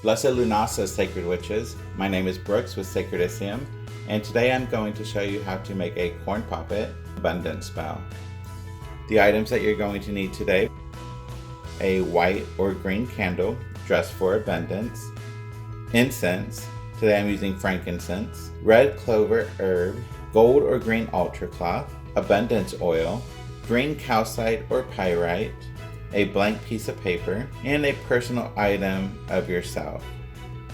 Blessed Lughnasadh Sacred Witches. My name is Brooks with Sacrediseum, and today I'm going to show you how to make a Corn Poppet abundance spell. The items that you're going to need today: a white or green candle dressed for abundance, incense, today I'm using frankincense, red clover herb, gold or green altar cloth, abundance oil, green calcite or pyrite, a blank piece of paper, and a personal item of yourself.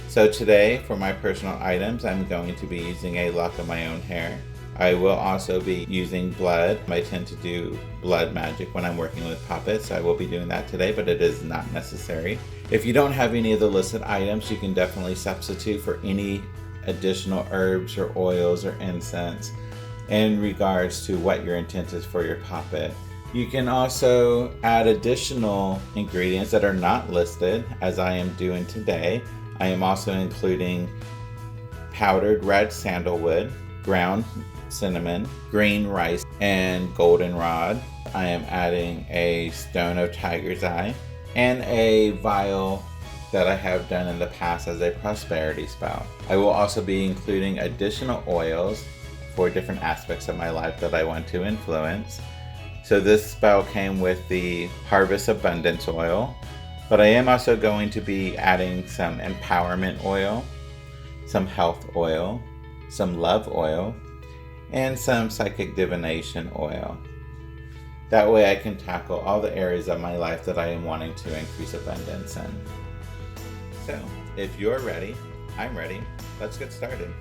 So today, for my personal items, I'm going to be using a lock of my own hair. I will also be using blood. I tend to do blood magic when I'm working with puppets, so I will be doing that today, but it is not necessary. If you don't have any of the listed items, you can definitely substitute for any additional herbs or oils or incense in regards to what your intent is for your puppet. You can also add additional ingredients that are not listed, as I am doing today. I am also including powdered red sandalwood, ground cinnamon, green rice, and goldenrod. I am adding a stone of tiger's eye and a vial that I have done in the past as a prosperity spell. I will also be including additional oils for different aspects of my life that I want to influence. So this spell came with the Harvest Abundance oil, but I am also going to be adding some empowerment oil, some health oil, some love oil, and some psychic divination oil. That way I can tackle all the areas of my life that I am wanting to increase abundance in. So if you're ready, I'm ready. Let's get started.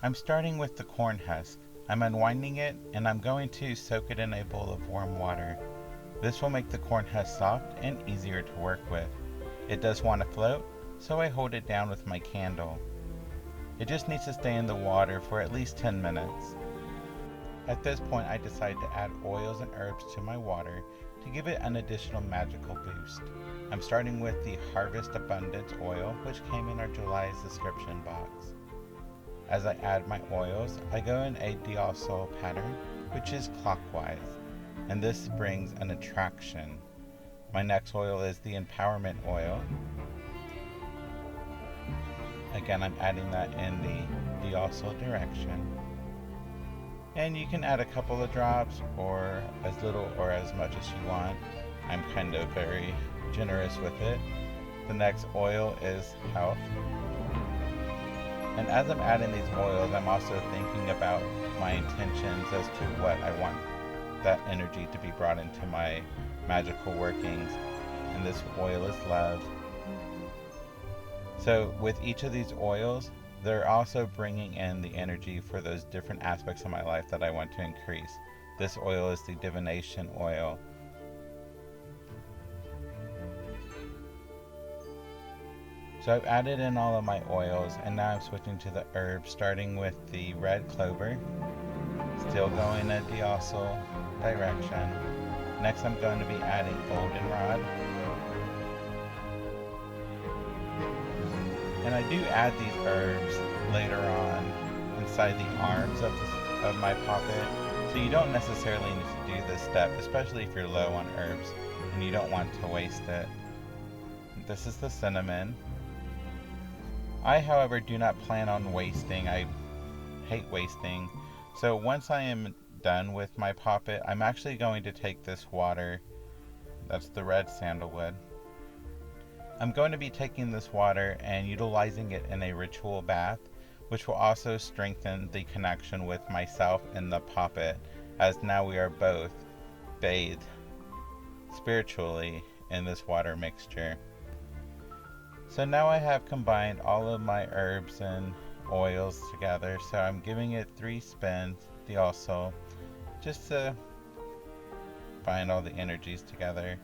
I'm starting with the corn husk. I'm unwinding it, and I'm going to soak it in a bowl of warm water. This will make the corn husk soft and easier to work with. It does want to float, so I hold it down with my candle. It just needs to stay in the water for at least 10 minutes. At this point, I decide to add oils and herbs to my water to give it an additional magical boost. I'm starting with the Harvest Abundance oil, which came in our July's description box. As I add my oils, I go in a diasul pattern, which is clockwise, and this brings an attraction. My next oil is the Empowerment oil. Again, I'm adding that in the diasul direction. And you can add a couple of drops, or as little or as much as you want. I'm kind of very generous with it. The next oil is Health. And as I'm adding these oils, I'm also thinking about my intentions as to what I want that energy to be brought into my magical workings. And this oil is Love. So with each of these oils, they're also bringing in the energy for those different aspects of my life that I want to increase. This oil is the Divination oil. So I've added in all of my oils, and now I'm switching to the herbs, starting with the red clover, still going a diasul direction. Next I'm going to be adding goldenrod. And I do add these herbs later on inside the arms of my poppet, so you don't necessarily need to do this step, especially if you're low on herbs and you don't want to waste it. This is the cinnamon. I, however, do not plan on wasting. I hate wasting. So once I am done with my poppet, I'm actually going to take this water, that's the red sandalwood. I'm going to be taking this water and utilizing it in a ritual bath, which will also strengthen the connection with myself and the poppet, as now we are both bathed spiritually in this water mixture. So now I have combined all of my herbs and oils together, so I'm giving it 3 spins, diasul, just to bind all the energies together.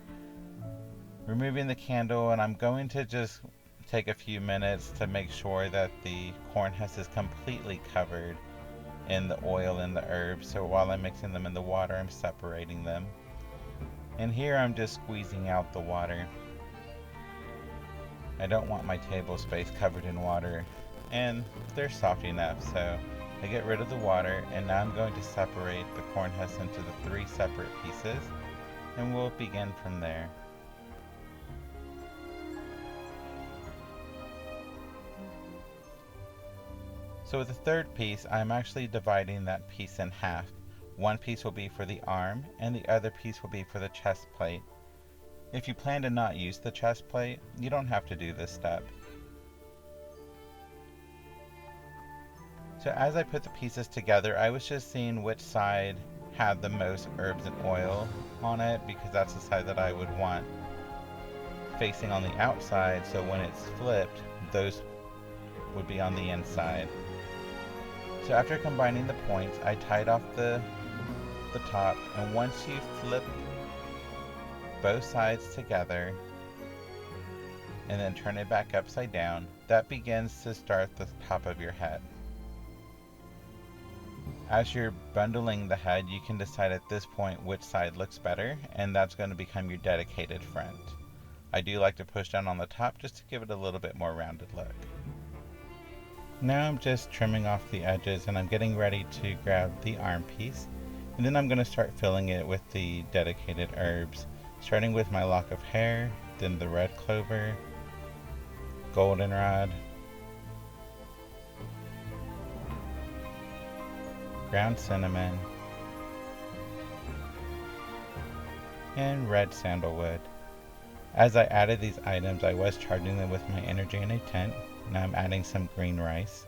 Removing the candle, and I'm going to just take a few minutes to make sure that the corn husk is completely covered in the oil and the herbs. So while I'm mixing them in the water, I'm separating them. And here I'm just squeezing out the water. I don't want my table space covered in water, and they're soft enough, so I get rid of the water, and now I'm going to separate the corn husk into the 3 separate pieces, and we'll begin from there. So with the third piece, I'm actually dividing that piece in half. One piece will be for the arm, and the other piece will be for the chest plate. If you plan to not use the chest plate, you don't have to do this step. So as I put the pieces together, I was just seeing which side had the most herbs and oil on it, because that's the side that I would want facing on the outside, so when it's flipped, those would be on the inside. So after combining the points, I tied off the top, and once you flip both sides together and then turn it back upside down, that begins to start the top of your head. As you're bundling the head, you can decide at this point which side looks better, and that's going to become your dedicated front. I do like to push down on the top just to give it a little bit more rounded look. Now I'm just trimming off the edges, and I'm getting ready to grab the arm piece, and then I'm going to start filling it with the dedicated herbs, starting with my lock of hair, then the red clover, goldenrod, ground cinnamon, and red sandalwood. As I added these items, I was charging them with my energy in a tent. Now I'm adding some green rice.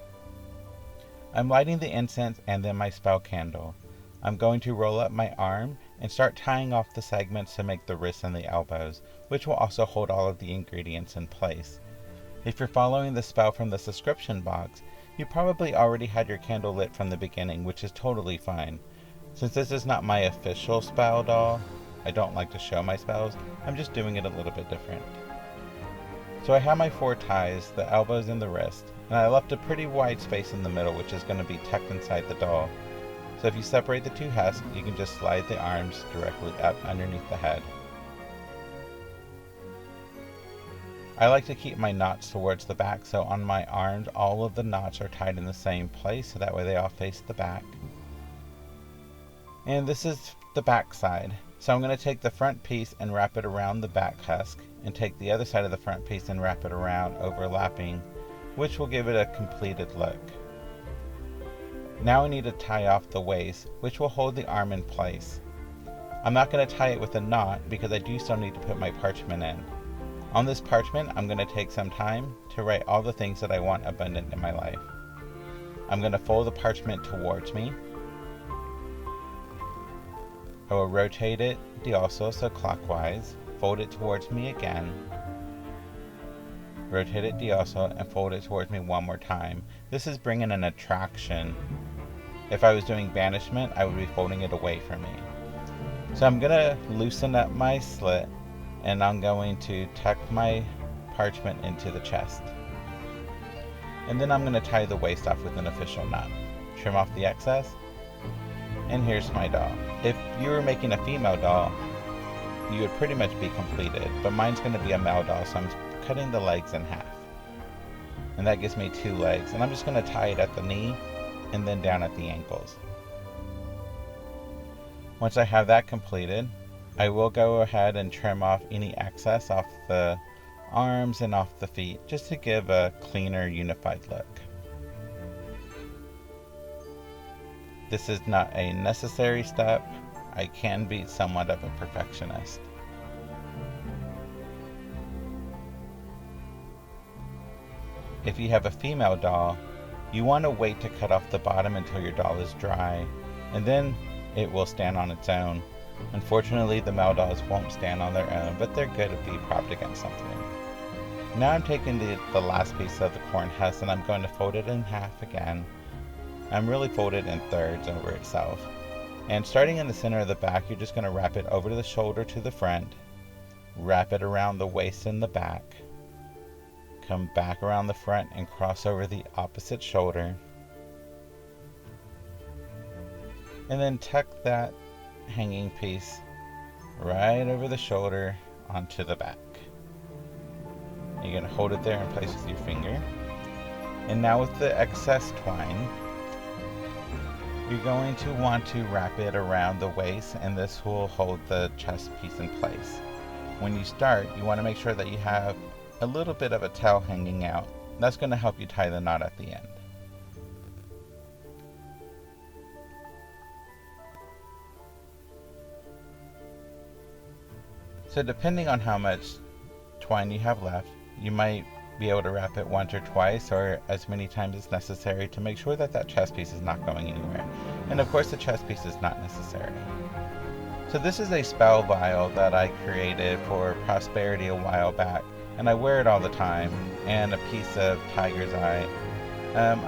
I'm lighting the incense and then my spell candle. I'm going to roll up my arm and start tying off the segments to make the wrists and the elbows, which will also hold all of the ingredients in place. If you're following the spell from the subscription box, you probably already had your candle lit from the beginning, which is totally fine. Since this is not my official spell doll, I don't like to show my spells, I'm just doing it a little bit different. So I have my 4 ties, the elbows and the wrist, and I left a pretty wide space in the middle, which is going to be tucked inside the doll. So if you separate the 2 husks, you can just slide the arms directly up underneath the head. I like to keep my knots towards the back, so on my arms all of the knots are tied in the same place, so that way they all face the back. And this is the back side. So I'm going to take the front piece and wrap it around the back husk, and take the other side of the front piece and wrap it around, overlapping, which will give it a completed look. Now I need to tie off the waist, which will hold the arm in place. I'm not going to tie it with a knot because I do still need to put my parchment in. On this parchment, I'm going to take some time to write all the things that I want abundant in my life. I'm going to fold the parchment towards me. I will rotate it also, so clockwise, fold it towards me again, rotate it also, and fold it towards me one more time. This is bringing an attraction. If I was doing banishment, I would be folding it away from me. So I'm going to loosen up my slit, and I'm going to tuck my parchment into the chest. And then I'm going to tie the waist off with an official knot. Trim off the excess, and here's my doll. If you were making a female doll, you would pretty much be completed, but mine's going to be a male doll, so I'm cutting the legs in half. And that gives me 2 legs, and I'm just going to tie it at the knee and then down at the ankles. Once I have that completed, I will go ahead and trim off any excess off the arms and off the feet, just to give a cleaner, unified look. This is not a necessary step. I can be somewhat of a perfectionist. If you have a female doll, you want to wait to cut off the bottom until your doll is dry, and then it will stand on its own. Unfortunately, the male dolls won't stand on their own, but they're good to be propped against something. Now I'm taking the last piece of the corn husk, and I'm going to fold it in half again. I'm really folded in thirds over itself. And starting in the center of the back, you're just going to wrap it over the shoulder to the front, wrap it around the waist in the back, come back around the front and cross over the opposite shoulder, and then tuck that hanging piece right over the shoulder onto the back. You're going to hold it there in place with your finger. And now with the excess twine, you're going to want to wrap it around the waist, and this will hold the chest piece in place. When you start, you want to make sure that you have a little bit of a tail hanging out. That's going to help you tie the knot at the end. So depending on how much twine you have left, you might be able to wrap it once or twice or as many times as necessary to make sure that that chest piece is not going anywhere. And of course the chest piece is not necessary. So this is a spell vial that I created for prosperity a while back, and I wear it all the time, and a piece of tiger's eye.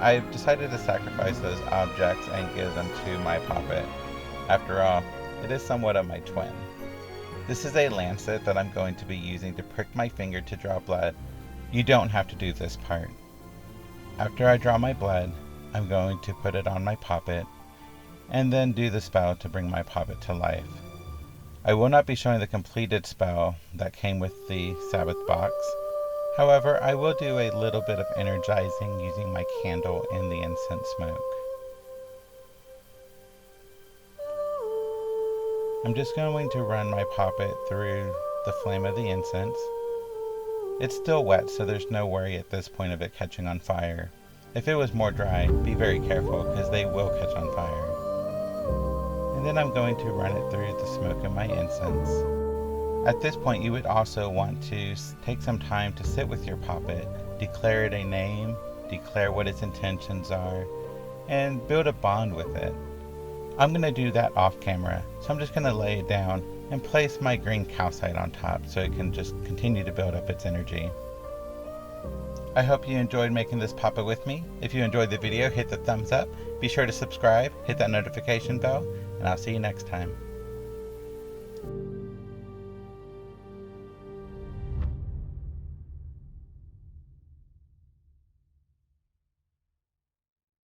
I've decided to sacrifice those objects and give them to my poppet. After all, it is somewhat of my twin. This is a lancet that I'm going to be using to prick my finger to draw blood. You don't have to do this part. After I draw my blood, I'm going to put it on my poppet, and then do the spell to bring my poppet to life. I will not be showing the completed spell that came with the Sabbath box. However, I will do a little bit of energizing using my candle and the incense smoke. I'm just going to run my poppet through the flame of the incense. It's still wet, so there's no worry at this point of it catching on fire. If it was more dry, be very careful because they will catch on fire. And then I'm going to run it through the smoke of my incense. At this point, you would also want to take some time to sit with your poppet, declare it a name, declare what its intentions are, and build a bond with it. I'm going to do that off camera, so I'm just going to lay it down and place my green calcite on top so it can just continue to build up its energy. I hope you enjoyed making this poppet with me. If you enjoyed the video, hit the thumbs up. Be sure to subscribe, hit that notification bell, and I'll see you next time.